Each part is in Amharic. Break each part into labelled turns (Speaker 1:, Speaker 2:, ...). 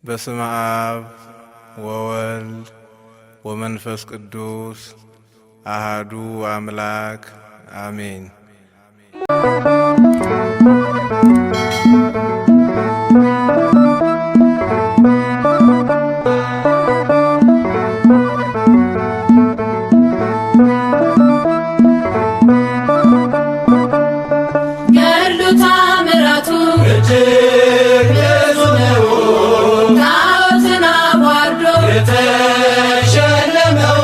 Speaker 1: በስመ አብ ወወልድ ወመንፈስ ቅዱስ አሃዱ አምላክ አሜን።
Speaker 2: የተሸለመው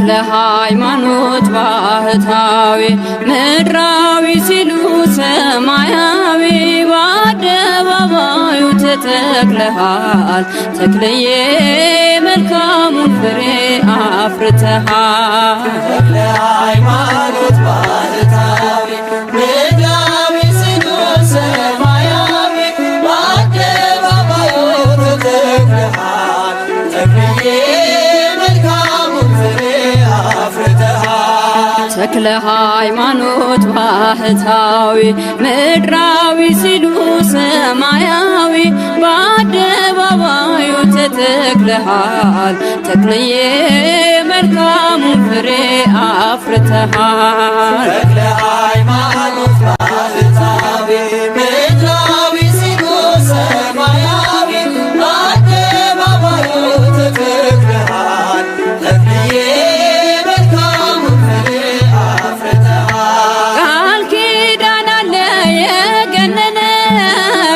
Speaker 2: ተክለ ሃይማኖት ባህታዊ ምድራዊ ሲሉ ሰማያዊ በአደባባዩ ተተክለሃል ተክልዬ መልካሙን ፍሬ አፍርተሃል።
Speaker 3: ተክለ ሃይማኖት ባህታዊ ምድራዊ ሲሉ ሰማያዊ በአደባባዩ ተተክለሃል ተክልዬ መልካሙን ፍሬ አፍርተሃል።
Speaker 2: ተክለ ሃይማኖት ባህታዊ ምድራዊ ሲሉ ሰማያዊ በአደባባዩ ተተክለሃል ተክልዬ መልካሙን ፍሬ አፍርተሃል።
Speaker 3: ተክለ ሃይማኖት ባህታዊ ምድራዊ ሲሉ ሰማያዊ በአደባባዩ ተተክለሃል ተክልዬ መልካሙን ፍሬ አፍርተሃል።
Speaker 2: ቃል ኪዳን አለ የገነነ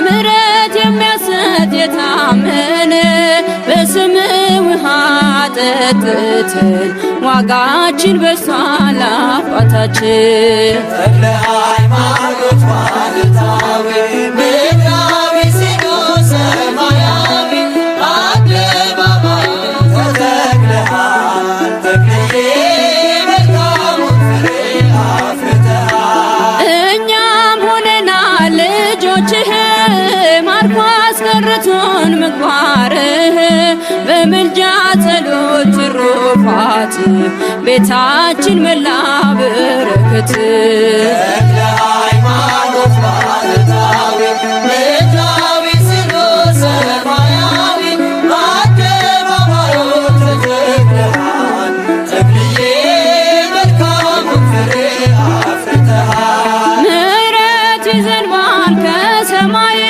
Speaker 2: ምሕረት የሚያሰጥ የታመነ በስምህ ውሃ ጠጥተን ዋጋችን በዝቷል አባታችን።
Speaker 3: ተክለ ሃይማኖት ባህታዊ ምድራዊ ሲሉ ሰማያዊ በአደባባዩ ተተክለሃል ተክልዬ መልካሙን ፍሬ አፍርተሃል።
Speaker 2: እኛም ሆነናል ልጆችህ ማርኮ አስቀርቶን ምግባርህ በምልጃ ጸሎት ትሩፋት ቤታችን መላ በረከት።
Speaker 3: ተክለ ሃይማኖት ባህታዊ ምድራዊ ሲሉ ሰማያዊ በአደባባዩ ተተክለሃል ተክልዬ መልካሙን ፍሬ አፍርተሃል።
Speaker 2: ምሕረት ይዘንባል ከሰማይ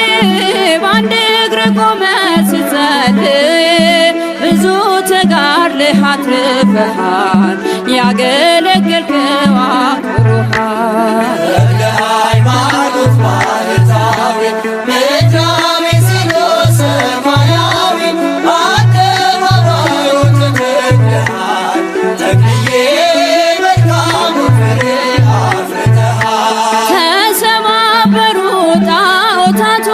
Speaker 2: በአንድ እግር ቆመ ስትጸልይ ብዙ ተጋድለህ አትርፈሃል ያገለገልከው አክብሮሃል።
Speaker 3: ተክለ ሃይማኖት ባህታዊ ምድራዊ ሲሉ ሰማያዊ በአደባባዩ ተተክለሃል ተክልዬ መልካሙን ፍሬ አፍርተሃል።
Speaker 2: ተሰባበሩ ጣዖታቱ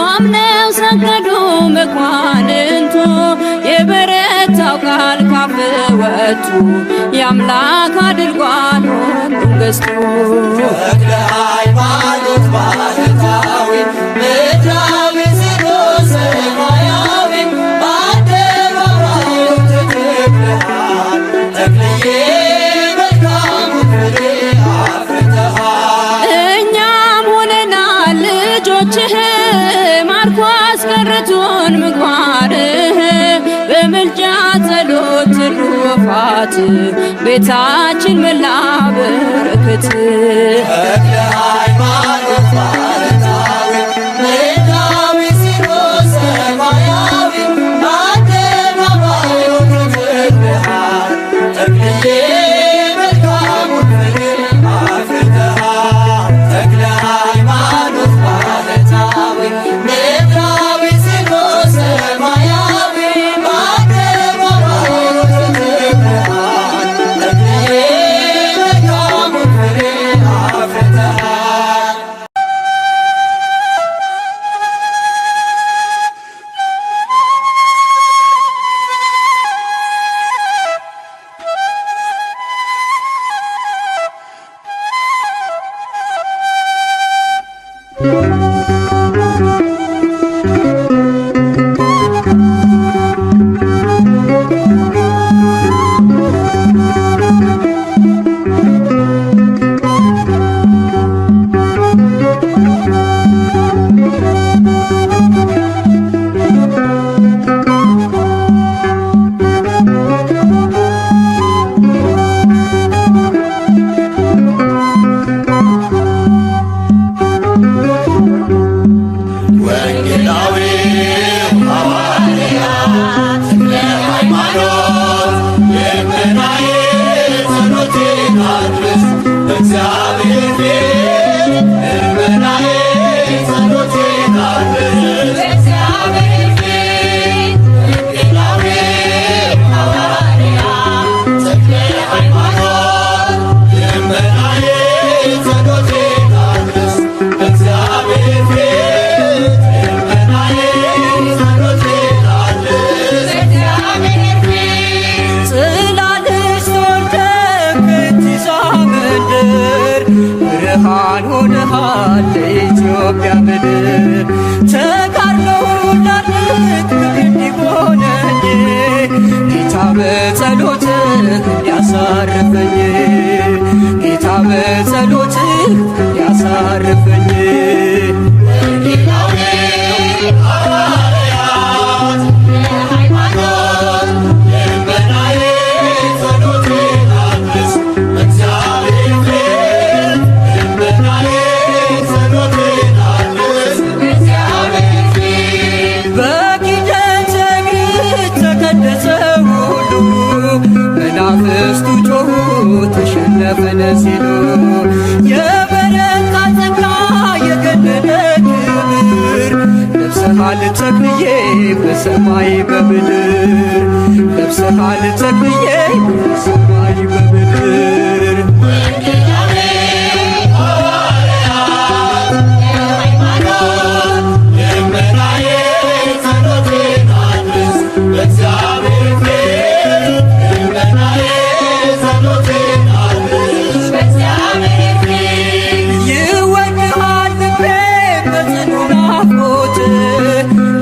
Speaker 2: አምነው ሰገዱ መኳንንቱ የበረታው ቃል ካፍ ወጡ የአምላክ አድርጓል ሁሉን ገዝቶ።
Speaker 3: ተክለ ሃይማኖት ባህታዊ ምድራዊ ሲሉ ሰማያዊ በአደባባዩ ተተክለሃል ተክልዬ መልካሙን ፍሬ አፍርተሃል።
Speaker 2: እኛም ሆነናል ልጆችህ ማርኮ አስቀርቶን ምግባርህ በምልጃ ጸሎት ትሩፋት ቤታችን መላ በረከት።
Speaker 3: ተክለ ሃይማኖት ባህታዊ ምድራዊ ሲሉ ሰማያዊ በአደባባዩ ተተክለሃል ተክልዬ መልካሙን ፍሬ አፍርተሃል። ተክለ ሃይማኖት ባህታዊ ምድራዊ ሲሉ ሰማያዊ በአደባባዩ ተተክለሃል ተክልዬ መልካሙን ፍሬ አፍርተሃል። ተጋድሎ ላድርግ ክብር እንዲሆነኝ ጌታ በጸሎትህ እንዲያሳርፈኝ ጌታ በጸሎትህ እንዲያሳርፈኝ መናፍስቱ ጮኹ ተሸነፈን ሲሉ የበረታ ጸጋ የገነነ ክብር ለብሰሃል ተክልዬ በሰማይ በምድር ለብሰሃል ተክልዬ በሰማይ በምድር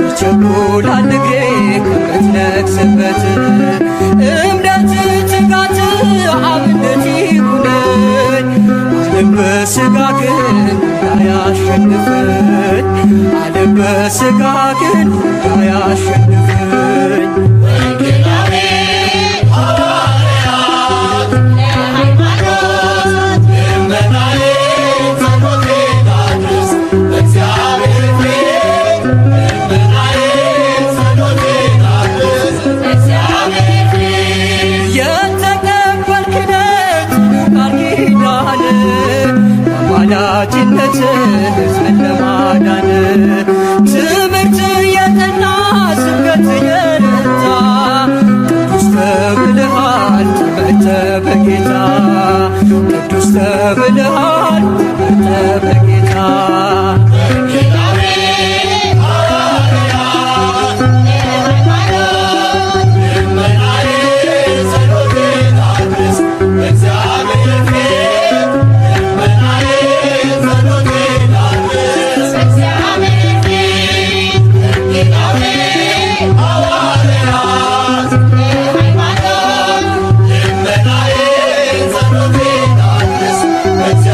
Speaker 3: ይቸኩላል እግሬ ከምትነግስበት እምነት ትጋት አብነት ይሁነኝ ዓለም በሥጋ ግን እንዳያሸንፈኝ ዓለም በሥጋ ግን እንዳያሸንፈኝ አማላጅነት ሕዝብን ለማዳን ትምህርት የጠና ስብከት የረታ ቅዱስ ተብለሃል ትምህርተ በጌታ ቅዱስ ተብለሃል ትምህርተ በጌታ
Speaker 4: Let's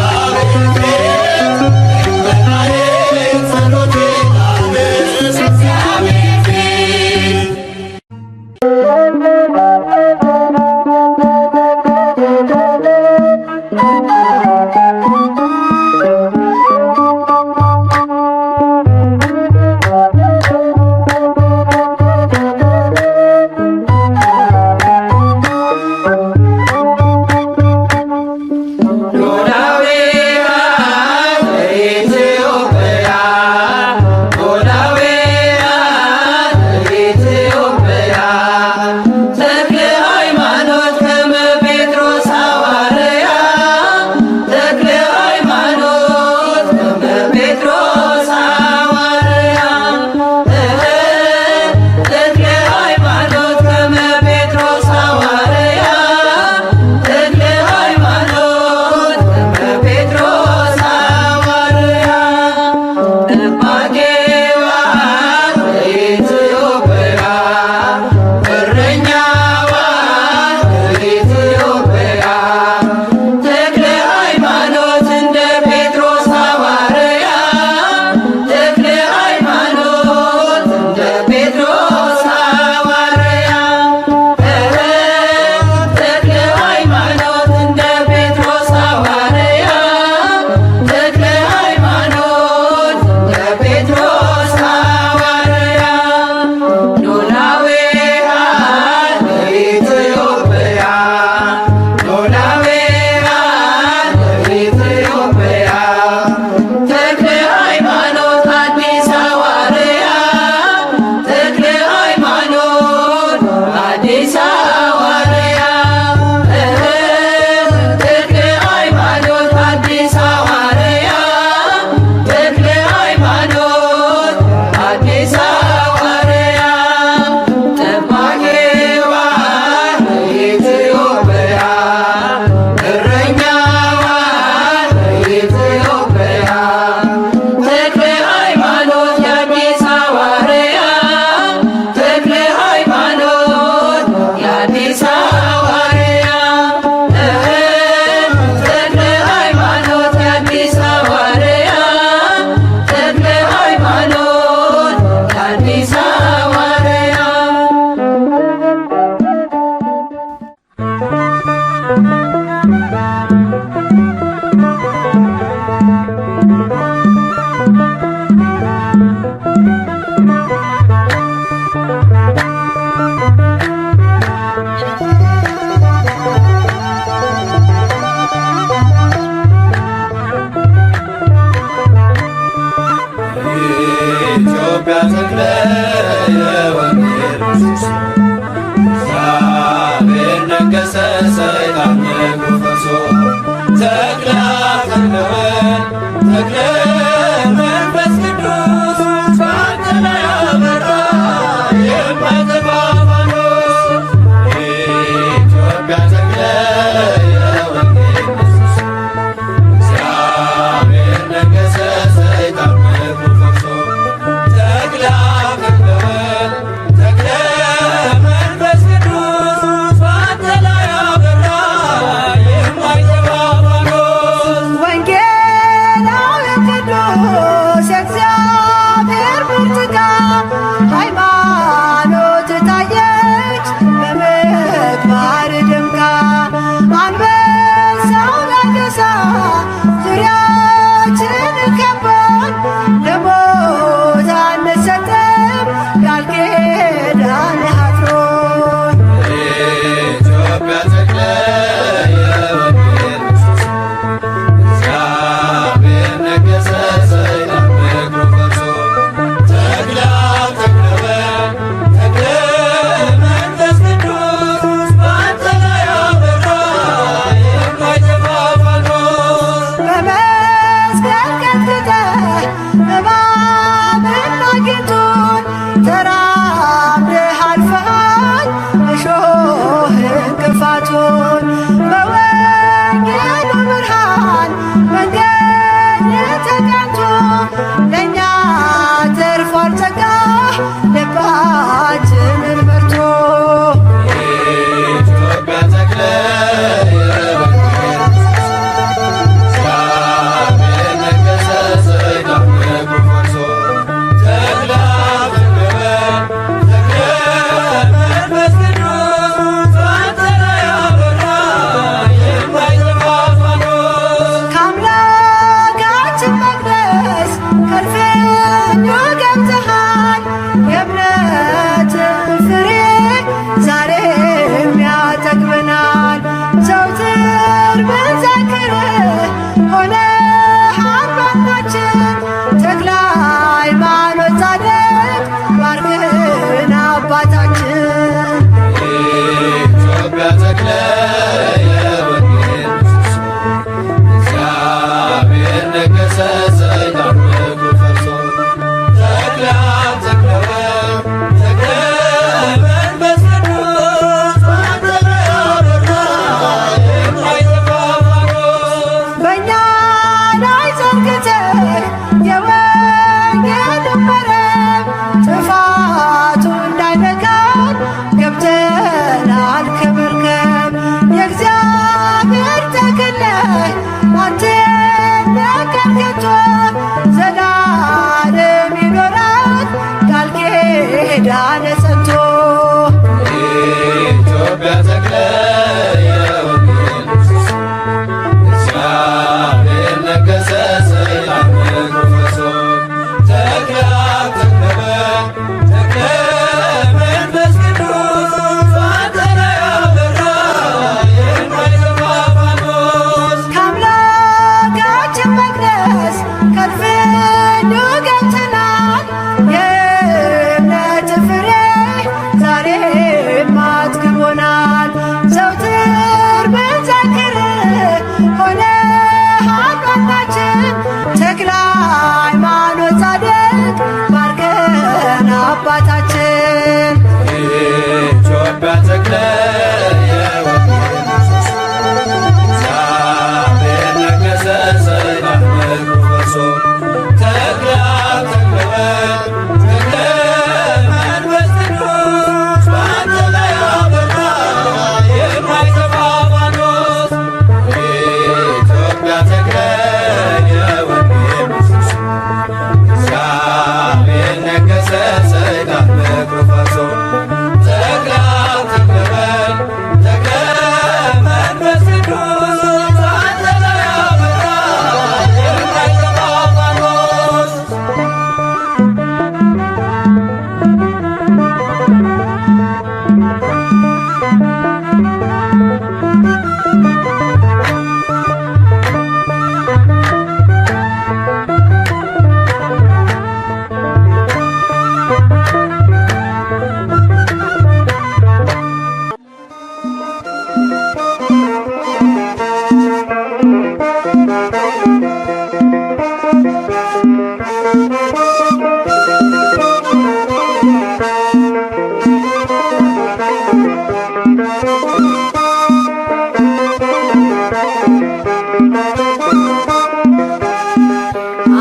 Speaker 3: በምግባር ደምቃ አንበሳው ነገሳ ዙሪያችን ከቦን ለሞት አንሰጥም ቃል ኪዳን አጥሮን
Speaker 4: ኢትዮጵያ ተክለ የወንጌል እግዚአብሔር ነገሰ ሰይጣን በእግሩ ፈርሶ ተክለ አብ ተክለ ወልድ ተክለ መንፈስ ቅዱስ በአንተ ላይ አበራ የማይጠፋ ፋኖስ
Speaker 3: በመስቀል ቀጥቅጠህ እባብና ጊንጡን ተራምደህ አልፈሃል እሾህ እንቅፋቱን በወንጌሉ ብርሃን መንገድ ተቃንቶ ለእኛ ተርፏል ጸጋ ልባችንን መርቶ
Speaker 4: ኢትዮጵያ ተክለ የወንጌል እግዚአብሔር ነገሰ ሰይጣን በእግሩ ፈርሶ ተክለ አብ ተክለ ወልድ ተክለ መንፈስ ቅዱስ በአንተ ላይ አበራ የማይጠፋ ፋኖስ
Speaker 3: ከአምላካችን መቅደስ ከእልፍኙ ገብተሃል የእምነትን ፍሬ ዛሬም ያጠግበናል ዘውትር ብንዘክርህ ሆነሃል ባናችን ተክለ ሃይማኖት ጻድቅ ባርክን አባታችን
Speaker 4: ኢትዮጵያ ተክለ የወንጌል እግዚአብሔር ነገሰ ሰይጣን በእግሩ ፈርሶ ተክለ አብ ተክለ ወልድ ተክለ መንፈስ ቅዱስ በአንተ ላይ አበራ የማይጠፋ ፋኖስ
Speaker 3: በእኛ ላይ ዘርግተህ የወንጌልን መረብ ጥፋቱ እንዳይነካን ገብተናል ከመርከብ የእግዚአብሔር ተክለ አትነቀል ከቶ ዘላለም ይኖራል ቃል ኪዳን ጸንቶ
Speaker 4: ኢትዮጵያ ተክለ የወንጌል እግዚአብሔር ነገሰ ሰይጣን በእግሩ ፈርሶ ተክለ አብ ተክለ ወልድ ተክለ መንፈስ ቅዱስ በአንተ ላይ አበራ የማይጠፋ ፋኖስ
Speaker 3: ከአምላካችን መቅደስ ከእልፍኙ ገብተናል የእምነት ፍሬ ዛሬም አጥግቦናል ዘውትር ብንዘክርህ ሆነሃል ባናችን ተክለ ሃይማኖት ጻድቅ ባርከን አባታችን
Speaker 4: ኢትዮጵያ ተክለ የወንጌል እግዚአብሔር ነገሰ ሰይጣን በእግሩ ፈርሶ ተክለ አብ ተክለ ወልድ ተክለ መንፈስ ቅዱስ በአንተ ላይ አበራ የማይጠፋ ፋኖስ ኢትዮጵያ ተክለ የወንጌል እግዚአብሔር ነገሰ ሰይጣን በእግሩ ፈርሶ ተክለ አብ ተክለ ወልድ ተክለ መንፈስ ቅዱስ በአንተ ላይ አበራ የማይጠፋ ፋኖስ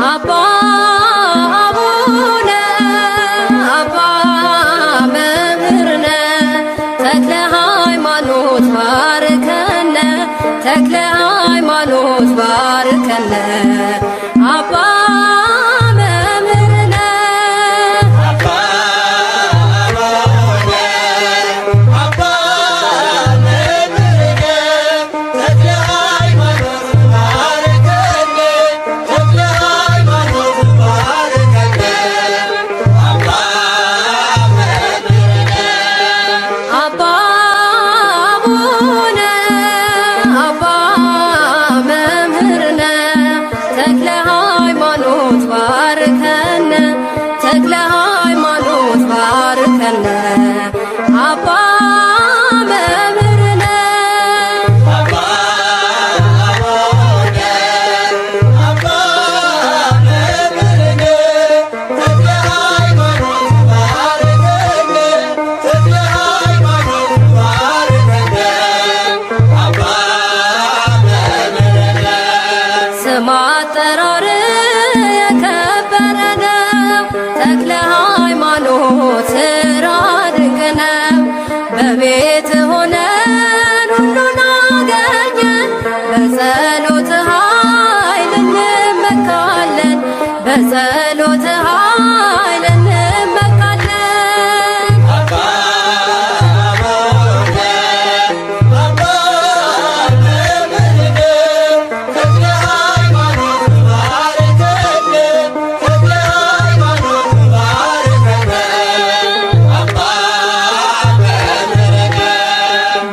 Speaker 2: አባ አቡነ አባ መምህርነ ተክለ ሃይማኖት ባርከነ ተክለ ሃይማኖት ባርከነ አባ መምህርነ
Speaker 4: አባ
Speaker 2: ሆነን ሁሉን አገኘን። በጸሎት ኃይል እንመካለን። በጸሎት ኃይል እንመካለን።
Speaker 4: አባ አባ መምህርነ ተክለ ሃይማኖት ባርከነ ተክለ ሃይማኖት ባርከነ አባ መምህርነ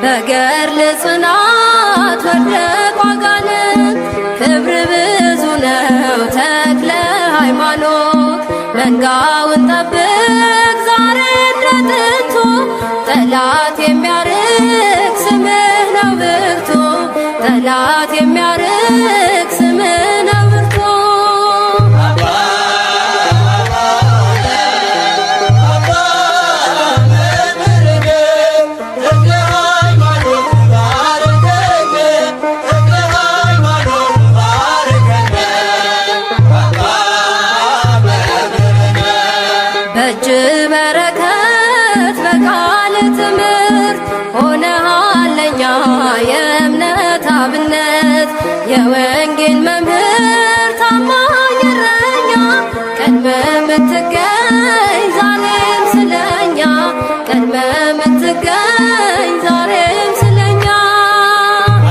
Speaker 2: በገድል ጽናት ወደቁ አጋንንት ክብር ብዙ ነው ተክለ ሃይማኖት። መንጋውን ጠብቅ ዛሬ እንደ ጥንቱ ጠላት የሚያርቅ ስምህ ነው ብርቱ። ጠላት የሚያርቅ ስምህ ነው ብርቱ።
Speaker 4: አባ አባ መምህርነ ተክለ ሃይማኖት ባርከነ ተክለ ሃይማኖት ባርከነ አባ መምህርነ
Speaker 2: በእጅ በረከት በቃል ትምህርት ሆነሃል ለኛ የእምነት አብነት። የወንጌል መምህር ታማኝ እረኛ ቀድመ ምትገኝ ዛሬም ስለኛ። ቀድመ ምትገኝ ዛሬም ስለኛ።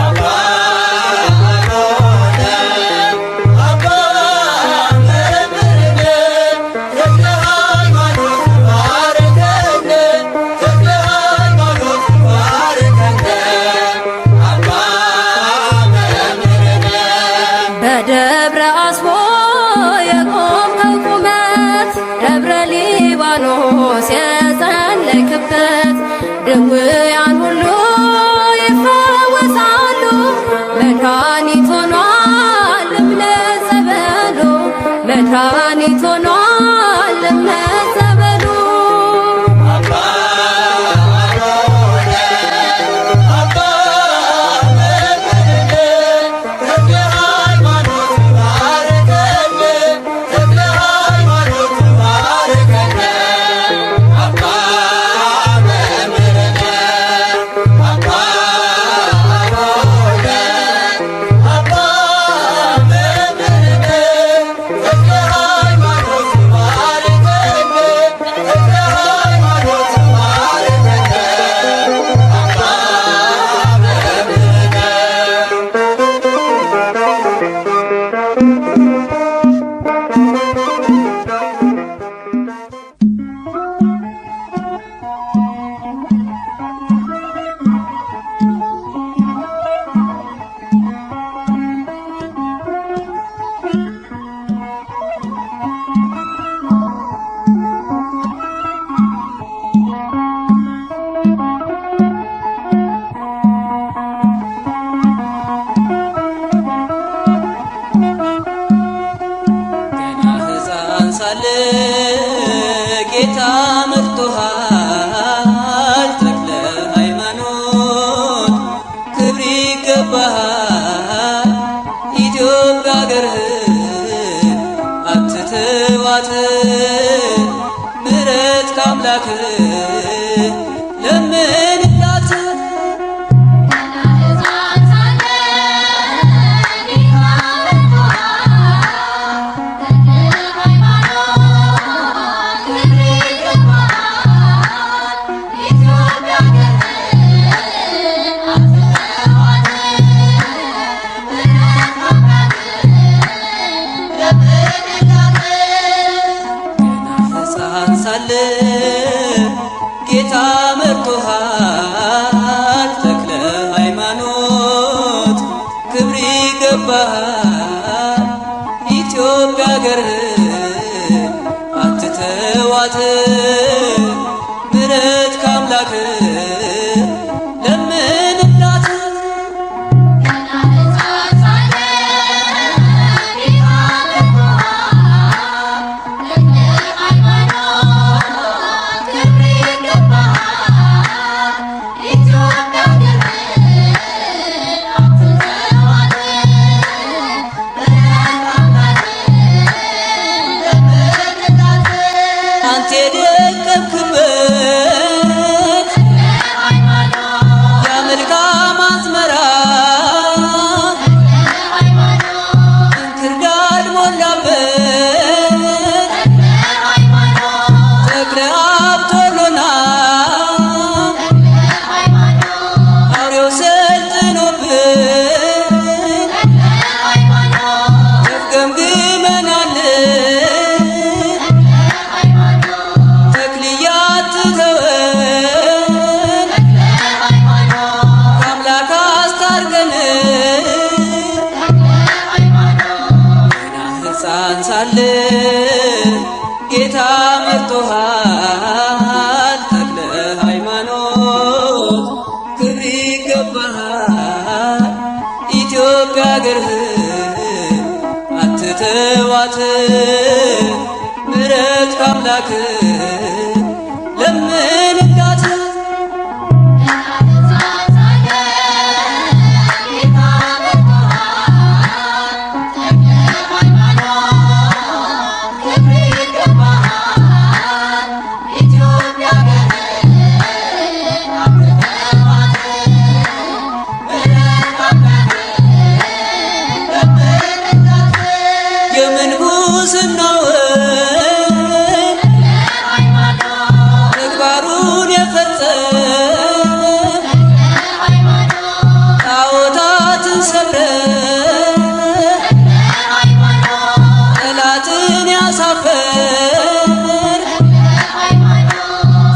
Speaker 4: አባ አባ መምህርነ ተክለ ሃይማኖት ባርከነ ተክለ ሃይማኖት ባርከነ አባ መምህርነ
Speaker 2: በደብረ አስቦ የቆምከው ቁመት ደብረ ሊባኖስ የጸለይክበት ድውያን ሁሉ ይፈወሳሉ። መድኃኒት ሆኗል እምነት ጸበሉ። መድኃኒት ሆኗል እምነት ጸበሉ።
Speaker 4: አባ አባ መምህርነ ተክለ ሃይማኖት ባርከነ ተክለ ሃይማኖት ባርከነ አባ መምህርነ አባ አባ መምህርነ ተክለ ሃይማኖት
Speaker 5: መልካም አዝመራ እንክርዳድ ሞላበት ተክለ አብ ቶሎና አውሬው ሰልጥኖብን ተፍገምግመናል ተክልያት ትተወን ከአምላክ አስታርቀን ገና ሕፃን ሳለን ጌታ መርጦሃል ተክለ ሃይማኖት ክብር ይገባሃል ኢትዮጵያ አገርህን አትተዋት ምሕረት ከአምላክ ለምንላት የምንኩስናውን ተግባሩን የፈጸመ ጣዖታትን ሰብረን ጠላትን ያሳፈር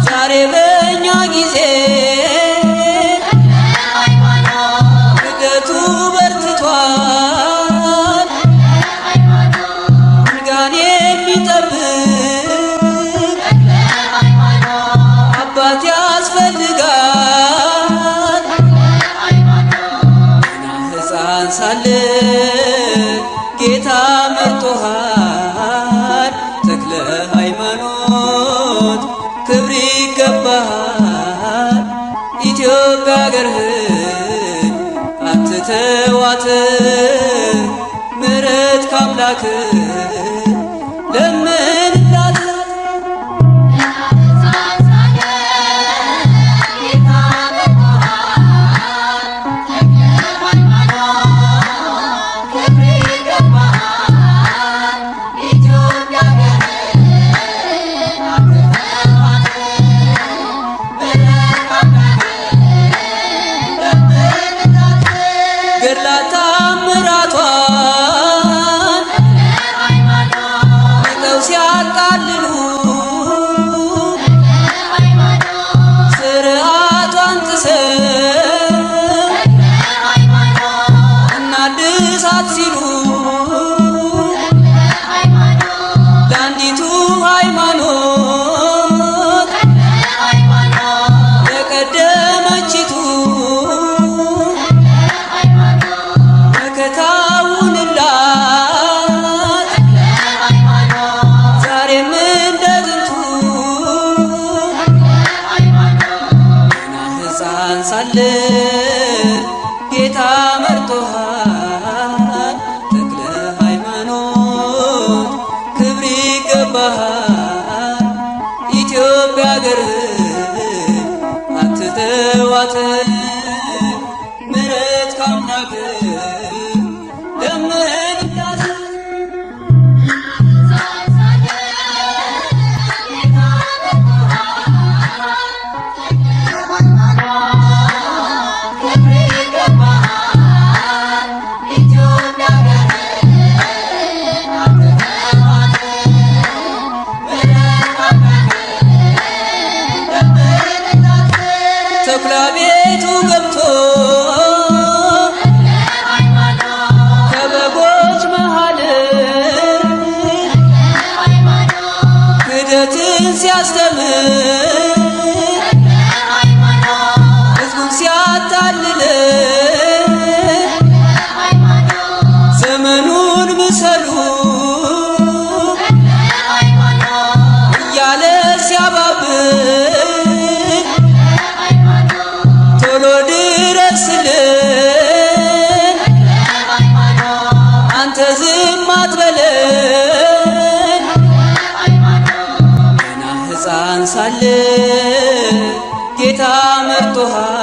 Speaker 5: ዛሬ በእኛ ጊዜ ክደቱ በርትቷል ጋኔ የሚጠብቅ አባት ያስፈልጋል ገና ሕፃን ሳለን ጌታ መርጦሃል ተክለ ሃይማኖት ክብር ይገባሃል ኢትዮጵያ አገርህን አትተዋት ምሕረት ከአምላክ ለምንላት ገድላት ተአምራቷን ልቀው ሲያቃልሉ ስርዓቷን ጥሰው እናድሳት ሲሉ ለአንዲቱ ሃይማኖት ለቀደመችቱ መከታውንላት ዛሬም እንደ ጥንቱ ገና ሕፃን ሳለን ጌታ መርጦሃል ተክለ ሃይማኖት ክብር ይገባሃል ኢትዮጵያ አገርህን አትተዋት ምሕረት ከአምላክ ለምንላት ተኩላ ቤቱ ገብቶ ከበጎች መሃል ክደትን ሲያስተምር ሕዝቡን ሲያታልል ዘመኑን ምሰሉ እያለ ሲያባብል ቶሎ ድረስልን አንተ ዝም አትበለን ገና ሕፃን ሳለን ጌታ መርጦሃል